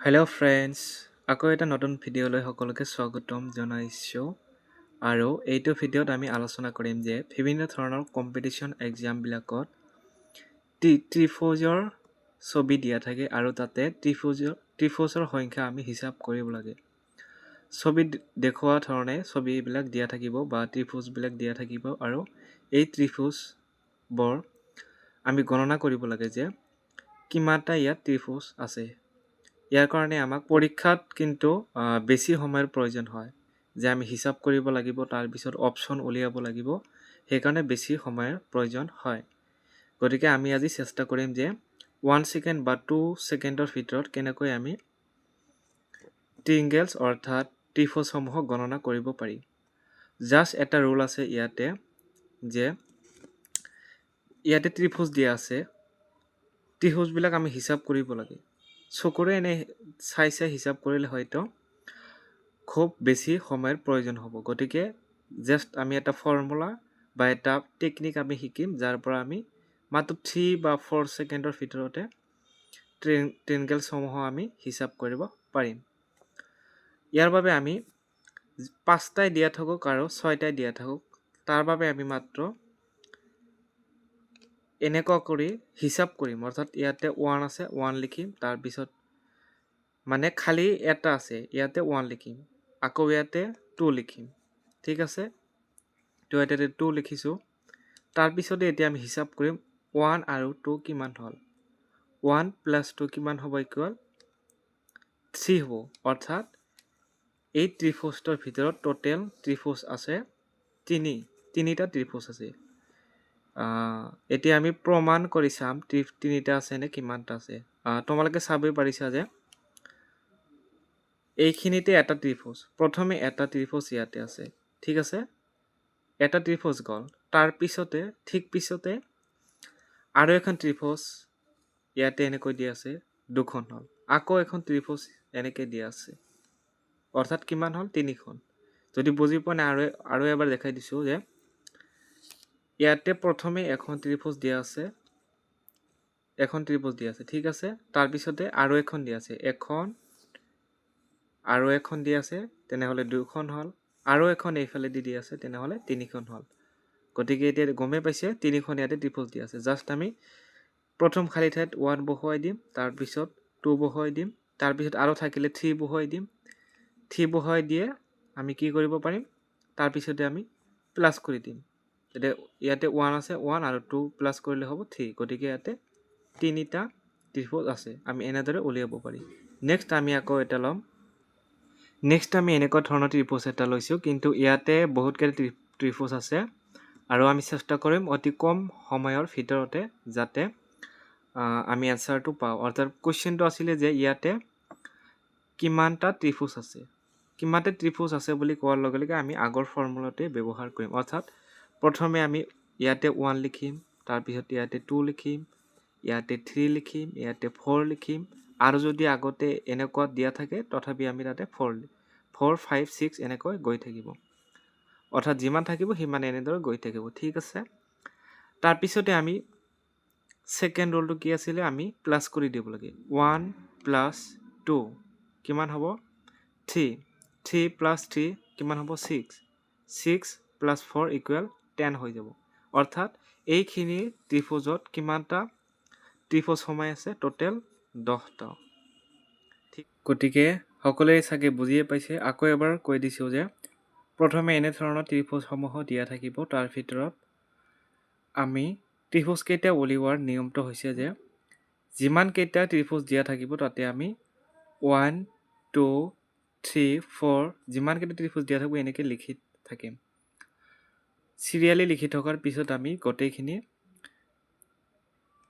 Hello' friends, আকৌ এটা নতুন ভিডিঅ'লৈ সকলোকে স্বাগতম জনাইছোঁ। আৰু এইটো ভিডিঅ'ত আমি আলোচনা কৰিম যে বিভিন্ন ধৰণৰ কম্পিটিশ্যন এক্সামবিলাকত ত্ৰিভুজৰ ছবি দিয়া থাকে আৰু তাতে ত্ৰিভুজৰ সংখ্যা আমি হিচাপ কৰিব লাগে। ছবিত দেখুওৱা ধৰণে ছবিবিলাক দিয়া থাকিব বা ত্ৰিভুজবিলাক দিয়া থাকিব আৰু এই ত্ৰিভুজবোৰ আমি গণনা কৰিব লাগে যে কিমানটা ইয়াত ত্ৰিভুজ আছে। ইয়াৰ কাৰণে আমাক পৰীক্ষাত কিন্তু বেছি সময়ৰ প্ৰয়োজন হয় যে আমি হিচাপ কৰিব লাগিব, তাৰপিছত অপশ্যন উলিয়াব লাগিব, সেইকাৰণে বেছি সময়ৰ প্ৰয়োজন হয়। গতিকে আমি আজি চেষ্টা কৰিম যে 1 ছেকেণ্ড বা 2 ছেকেণ্ডৰ ভিতৰত কেনেকৈ আমি ট্ৰিংগেলছ অৰ্থাৎ ত্ৰিভুজসমূহক গণনা কৰিব পাৰি। জাষ্ট এটা ৰুল আছে ইয়াতে যে ইয়াতে ত্ৰিভুজ দিয়া আছে, ত্ৰিভুজবিলাক আমি হিচাপ কৰিব লাগে। চকুৰে এনে চাই হিচাপ কৰিলে হয়তো খুব বেছি সময়ৰ প্ৰয়োজন হ'ব। গতিকে জাষ্ট আমি এটা ফৰ্মুলা বা এটা টেকনিক আমি শিকিম, যাৰ পৰা আমি মাত্ৰ 3 বা 4 ছেকেণ্ডৰ ভিতৰতে ট্ৰিংগেলসমূহ আমি হিচাপ কৰিব পাৰিম। ইয়াৰ বাবে আমি 5টাই দিয়া থাকক আৰু 6টাই দিয়া থাকক, তাৰ বাবে আমি মাত্ৰ এনেকুৱা কৰি হিচাপ কৰিম। অৰ্থাৎ ইয়াতে 1 আছে, 1 লিখিম, তাৰপিছত মানে খালি এটা আছে, ইয়াতে 1 লিখিম, আকৌ ইয়াতে 2 লিখিম। ঠিক আছে, তো ইয়াতে 2 লিখিছোঁ। তাৰপিছতে এতিয়া আমি হিচাপ কৰিম 1 আৰু 2 কিমান হ'ল। 1 + 2 কিমান হ'ব, ইকুৱেল 3 হ'ব। অৰ্থাৎ এই ত্ৰিভুজটোৰ ভিতৰত টোটেল ত্ৰিভুজ আছে তিনিটা ত্ৰিভুজ আছে। এতিয়া আমি প্ৰমাণ কৰি চাম তিনিটা আছে নে কিমানটা আছে। তোমালোকে চাবই পাৰিছা যে এইখিনিতে এটা ত্ৰিভুজ, প্ৰথমে এটা ত্ৰিভুজ ইয়াতে আছে। ঠিক আছে, এটা ত্ৰিভুজ গ'ল, তাৰ পিছতে পিছতে আৰু এখন ত্ৰিভুজ ইয়াতে এনেকৈ দিয়া আছে, দুখন হ'ল। আকৌ এখন ত্ৰিভুজ এনেকৈ দিয়া আছে, অৰ্থাৎ কিমান হ'ল, 3খন। যদি বুজি পোৱা নাই আৰু এবাৰ দেখাই দিছোঁ যে ইয়াতে প্ৰথমে এখন ত্ৰিভুজ দিয়া আছে, ঠিক আছে। তাৰপিছতে আৰু এখন দিয়া আছে, আৰু এখন দিয়া আছে, তেনেহ'লে 2খন হ'ল। আৰু এখন এইফালে দি আছে, তেনেহ'লে 3খন হ'ল। গতিকে এতিয়া গমেই পাইছে 3খন ইয়াতে ত্ৰিভুজ দিয়া আছে। জাষ্ট আমি প্ৰথম খালী ঠাইত 1 বহুৱাই দিম, তাৰপিছত 2 বহুৱাই দিম, তাৰপিছত আৰু থাকিলে 3 বহুৱাই দিম। 3 বহুৱাই দিয়ে আমি কি কৰিব পাৰিম, তাৰপিছতে আমি প্লাছ কৰি দিম। এতিয়া ইয়াতে 1 আছে, 1 আৰু 2 প্লাছ কৰিলে হ'ব 3। গতিকে ইয়াতে 3টা ত্ৰিভুজ আছে, আমি এনেদৰে উলিয়াব পাৰিম। নেক্সট আমি আকৌ এটা ল'ম। নেক্সট আমি এনেকুৱা ধৰণৰ ত্ৰিভুজ এটা লৈছোঁ, কিন্তু ইয়াতে বহুতকেইটা ত্ৰিভুজ আছে আৰু আমি চেষ্টা কৰিম অতি কম সময়ৰ ভিতৰতে যাতে আমি এনচাৰটো পাওঁ। অৰ্থাৎ কুৱেশ্যনটো আছিলে যে ইয়াতে কিমানটা ত্ৰিভুজ আছে। কিমানটা ত্ৰিভুজ আছে বুলি কোৱাৰ লগে লগে আমি আগৰ ফৰ্মুলাটোৱে ব্যৱহাৰ কৰিম। অৰ্থাৎ প্ৰথমে আমি ইয়াতে 1 লিখিম, তাৰপিছত ইয়াতে 2 লিখিম, ইয়াতে 3 লিখিম, ইয়াতে 4 লিখিম, আৰু যদি আগতে এনেকুৱা দিয়া থাকে তথাপি আমি তাতে 4, 5, 6 এনেকৈ গৈ থাকিব। অৰ্থাৎ যিমান থাকিব সিমান এনেদৰে গৈ থাকিব। ঠিক আছে, তাৰপিছতে আমি ছেকেণ্ড ৰুলটো কি আছিলে, আমি প্লাছ কৰি দিব লাগে। 1 + 2 কিমান হ'ব, 3। 3 + 3 কিমান হ'ব, 6। 6 + 4 = 10 হৈ যাব। অৰ্থাৎ এইখিনি ত্ৰিভুজত কিমানটা ত্ৰিভুজ সোমাই আছে, টোটেল 10টা। ঠিক, গতিকে সকলোৱে চাগে বুজিয়ে পাইছে। আকৌ এবাৰ কৈ দিছোঁ যে প্ৰথমে এনেধৰণৰ ত্ৰিভুজসমূহ দিয়া থাকিব, তাৰ ভিতৰত আমি ত্ৰিভুজকেইটা উলিওৱাৰ নিয়মটো হৈছে যে যিমানকেইটা ত্ৰিভুজ দিয়া থাকিব তাতে আমি 1, 2, 3, 4 যিমানকেইটা ত্ৰিভুজ দিয়া থাকিব এনেকৈ লিখি থাকিম। চিৰিয়েলি লিখি থকাৰ পিছত আমি গোটেইখিনি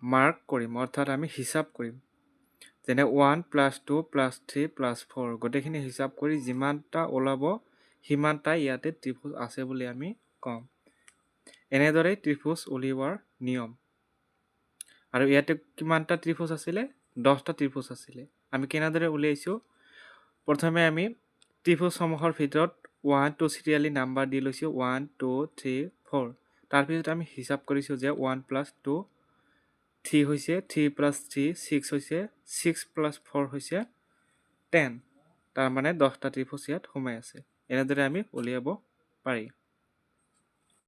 মাৰ্ক কৰিম, অৰ্থাৎ আমি হিচাপ কৰিম। যেনে 1 + 2 + 3 + 4 গোটেইখিনি হিচাপ কৰি যিমানটা ওলাব সিমানটাই ইয়াতে ত্ৰিভুজ আছে বুলি আমি কম। এনেদৰে ত্ৰিভুজ উলিওৱাৰ নিয়ম। আৰু ইয়াতে কিমানটা ত্ৰিভুজ আছিলে, 10টা ত্ৰিভুজ আছিলে। আমি কেনেদৰে উলিয়াইছোঁ, প্ৰথমে আমি ত্ৰিভুজসমূহৰ ভিতৰত 1, 2 চিৰিয়েলি নাম্বাৰ দি লৈছোঁ, 1, 2, 3, 4। তাৰপিছত আমি হিচাপ কৰিছোঁ যে 1 + 2 3 হৈছে, 3 + 3 6 হৈছে, 6 + 4 হৈছে 10 তাৰমানে 10টা ত্ৰিভুজ ইয়াত সোমাই আছে। এনেদৰে আমি উলিয়াব পাৰি।